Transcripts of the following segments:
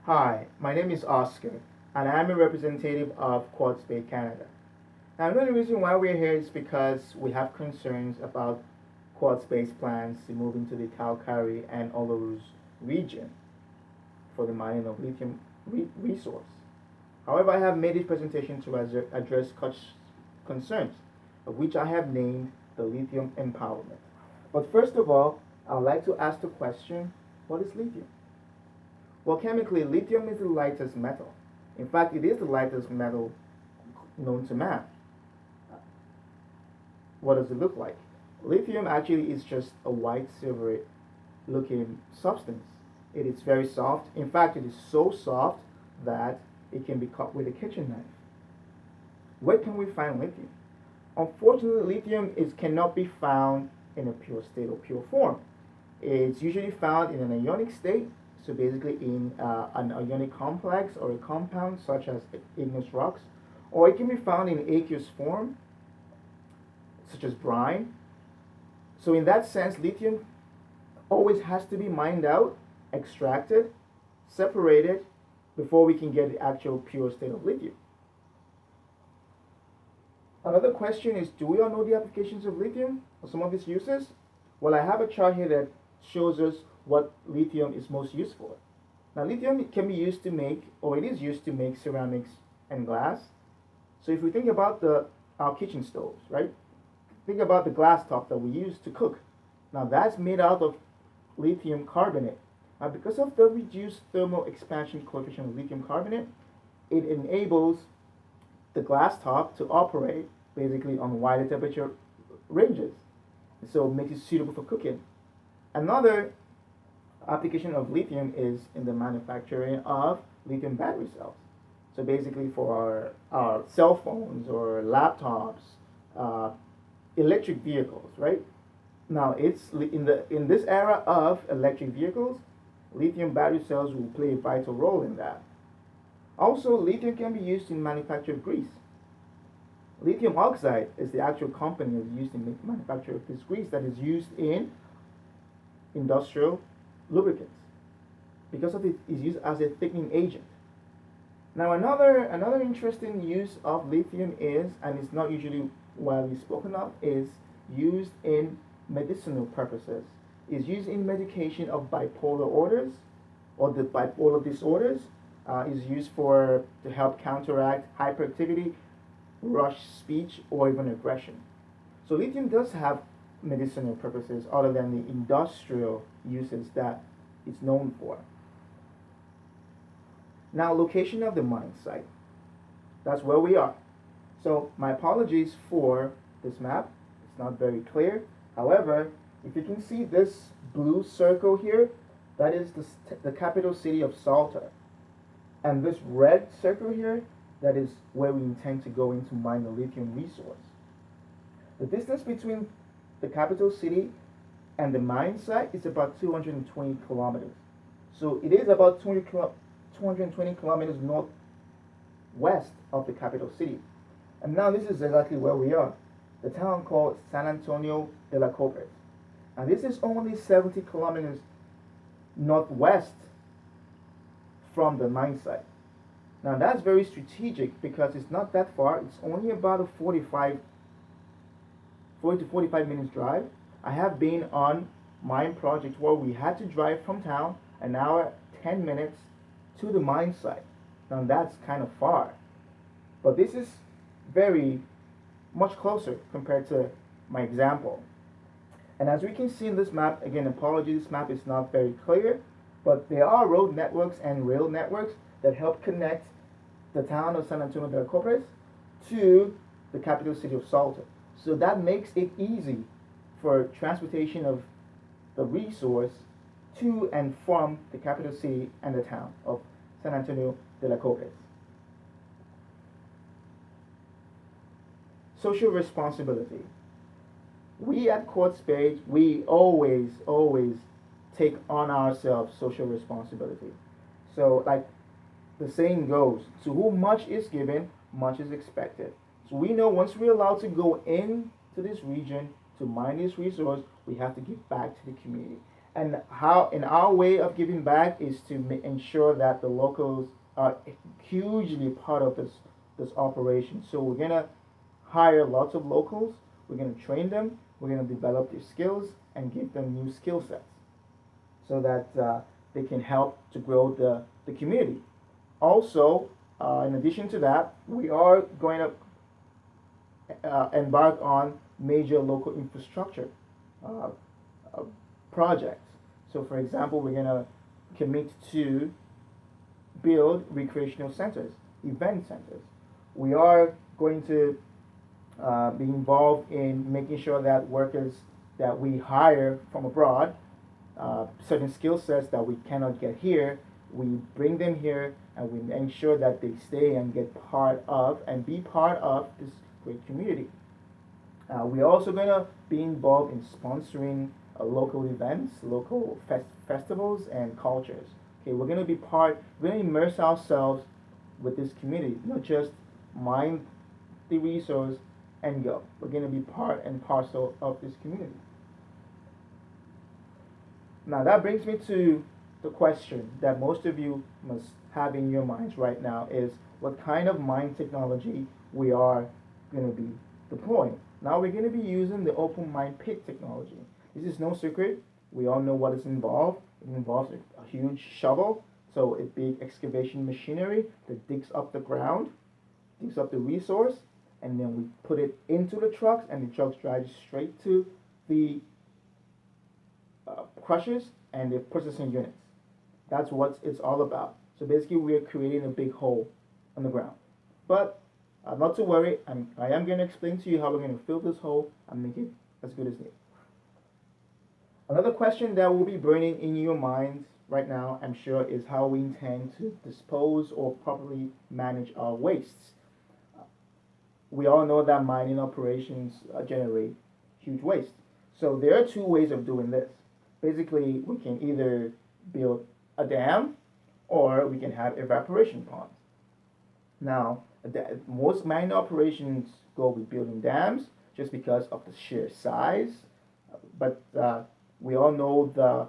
Hi, my name is Oscar, and I'm a representative of Quartz Bay, Canada. Now, another reason why we're here is because we have concerns about Quartz Bay's plans to move into the Calgary and Olaruz region for the mining of lithium resource. However, I have made this presentation to address such concerns, of which I have named the lithium empowerment. But first of all, I would like to ask the question, what is lithium? Well, chemically, lithium is the lightest metal. In fact, it is the lightest metal known to man. What does it look like? Lithium actually is just a white silvery looking substance. It is very soft. In fact, it is so soft that it can be cut with a kitchen knife. Where can we find lithium? Unfortunately, cannot be found in a pure state or pure form. It's usually found in an ionic state, so basically in an ionic complex or a compound such as igneous rocks, or it can be found in aqueous form, such as brine. So in that sense, lithium always has to be mined out, extracted, separated, before we can get the actual pure state of lithium. Another question is, do we all know the applications of lithium or some of its uses? Well, I have a chart here that shows us what lithium is most used for. Now, lithium can be used to make, or it is used to make ceramics and glass. So if we think about our kitchen stoves, right? Think about the glass top that we use to cook. Now, that's made out of lithium carbonate. Now, because of the reduced thermal expansion coefficient of lithium carbonate, it enables the glass top to operate basically on wider temperature ranges. So it makes it suitable for cooking. Another application of lithium is in the manufacturing of lithium battery cells. So basically for our cell phones or laptops, electric vehicles, right? Now it's in this era of electric vehicles, lithium battery cells will play a vital role in that. Also, lithium can be used in manufacture of grease. Lithium oxide is the actual company that's used in the manufacture of this grease that is used in industrial lubricants. Because of it is used as a thickening agent. Now another interesting use of lithium is, and it's not usually widely spoken of, is used in medicinal purposes. Is used in medication of bipolar orders or the bipolar disorders. Is used to help counteract hyperactivity, rush speech, or even aggression. So lithium does have medicinal purposes other than the industrial uses that it's known for. Now, location of the mine site. That's where we are. So my apologies for this map. It's not very clear. However, if you can see this blue circle here, that is the capital city of Salta. And this red circle here, that is where we intend to go in to mine the lithium resource. The distance between the capital city and the mine site is about 220 kilometers. So it is about 220 kilometers northwest of the capital city. And now this is exactly where we are. The town called San Antonio de la Copres. And this is only 70 kilometers northwest from the mine site. Now that's very strategic because it's not that far. It's only about a 40 to 45 minutes drive. I have been on mine projects where we had to drive from town an hour, 10 minutes to the mine site. Now that's kind of far. But this is very much closer compared to my example. And as we can see in this map, again, apologies, this map is not very clear, but there are road networks and rail networks that help connect the town of San Antonio de la Copres to the capital city of Salta. So that makes it easy for transportation of the resource to and from the capital city and the town of San Antonio de la Copres. Social responsibility. We at Quartz Bay, we always take on ourselves social responsibility. So like the saying goes, to whom much is given, much is expected. So we know once we're allowed to go into this region to mine this resource, we have to give back to the community. And how, in our way of giving back is to ensure that the locals are hugely part of this operation. So we're gonna hire lots of locals. We're gonna train them. We're gonna develop their skills and give them new skill sets so that they can help to grow the community. Also, in addition to that, we are going to embark on major local infrastructure uh, uh, projects. So, for example, we're going to commit to build recreational centers, event centers. We are going to be involved in making sure that workers that we hire from abroad, certain skill sets that we cannot get here, we bring them here and we ensure that they stay and get part of and be part of this great community. We're also going to be involved in sponsoring local events, local festivals, and cultures. Okay, we're going to be we're going to immerse ourselves with this community, not just mine the resource and go. We're going to be part and parcel of this community. Now that brings me to the question that most of you must have in your minds right now is what kind of mine technology we are going to be deploying. Now we're going to be using the open mine pit technology. This is no secret. We all know what is involved. It involves a huge shovel, so a big excavation machinery that digs up the ground, digs up the resource, and then we put it into the trucks, and the trucks drive straight to the crushers and the processing units. That's what it's all about. So basically, we are creating a big hole on the ground. But not to worry, I am going to explain to you how we're going to fill this hole and make it as good as new. Another question that will be burning in your minds right now, I'm sure, is how we intend to dispose or properly manage our wastes. We all know that mining operations generate huge waste. So there are two ways of doing this. Basically, we can either build a dam or we can have evaporation ponds. Now, most mining operations go with building dams just because of the sheer size, but we all know the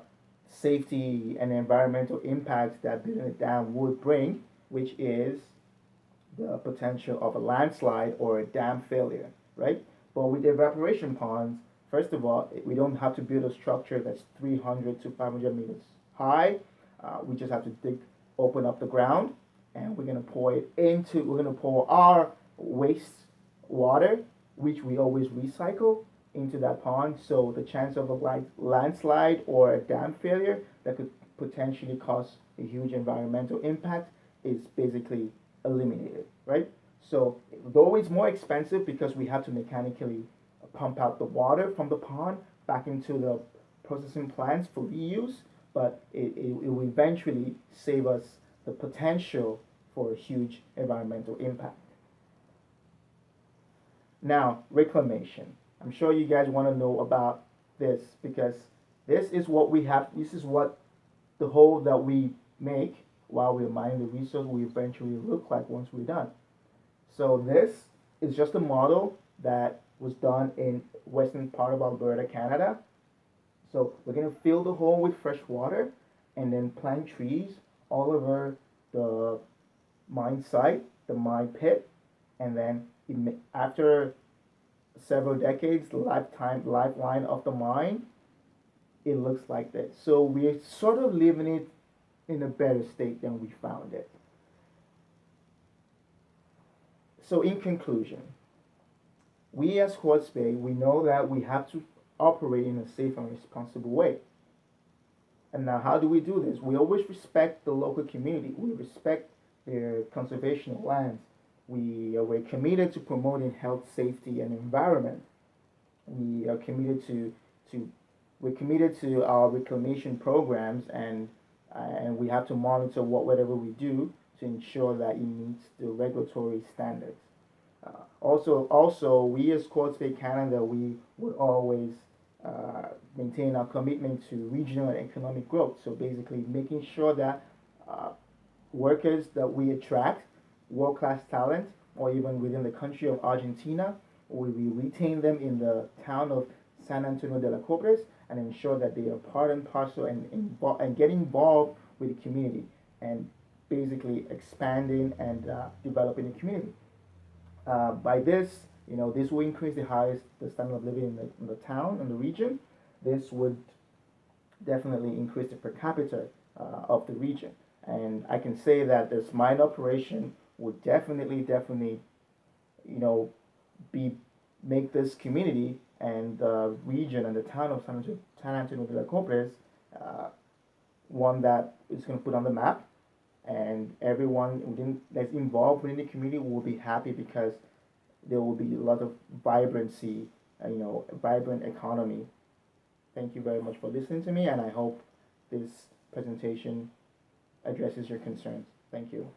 safety and environmental impacts that building a dam would bring, which is the potential of a landslide or a dam failure, right? But with evaporation ponds, first of all, we don't have to build a structure that's 300 to 500 meters high. We just have to open up the ground, and we're gonna pour our waste water, which we always recycle, into that pond. So the chance of a landslide or a dam failure that could potentially cause a huge environmental impact is basically eliminated, right? So though it's more expensive because we have to mechanically pump out the water from the pond back into the processing plants for reuse, but it will eventually save us the potential for a huge environmental impact. Now, reclamation. I'm sure you guys want to know about this because this is what we have, this is what the hole that we make while we're mining the resource will eventually look like once we're done. So this is just a model that was done in western part of Alberta, Canada. So we're going to fill the hole with fresh water and then plant trees all over the mine site, the mine pit, and then after several decades, the lifeline of the mine, it looks like this. So we're sort of leaving it in a better state than we found it. So in conclusion, we as Quartz Bay, we know that we have to operate in a safe and responsible way. And now how do we do this? We always respect the local community. We respect their conservation of lands. We're committed to promoting health, safety, and environment. We are committed to our reclamation programs, and we have to monitor whatever we do to ensure that it meets the regulatory standards. Also, we as Quartz Bay Canada, we would always maintain our commitment to regional and economic growth. So basically, making sure that workers that we attract, world-class talent, or even within the country of Argentina, we retain them in the town of San Antonio de la Cobres, and ensure that they are part and parcel and get involved with the community and basically expanding and developing the community. By this, this will increase the standard of living in the town and the region. This would definitely increase the per capita of the region. And I can say that this mine operation would definitely, you know, be make this community and the region and the town of San Antonio de la Cobres one that is going to put on the map, and everyone that's involved within the community will be happy because there will be a lot of vibrancy, a vibrant economy. Thank you very much for listening to me, and I hope this presentation addresses your concerns. Thank you.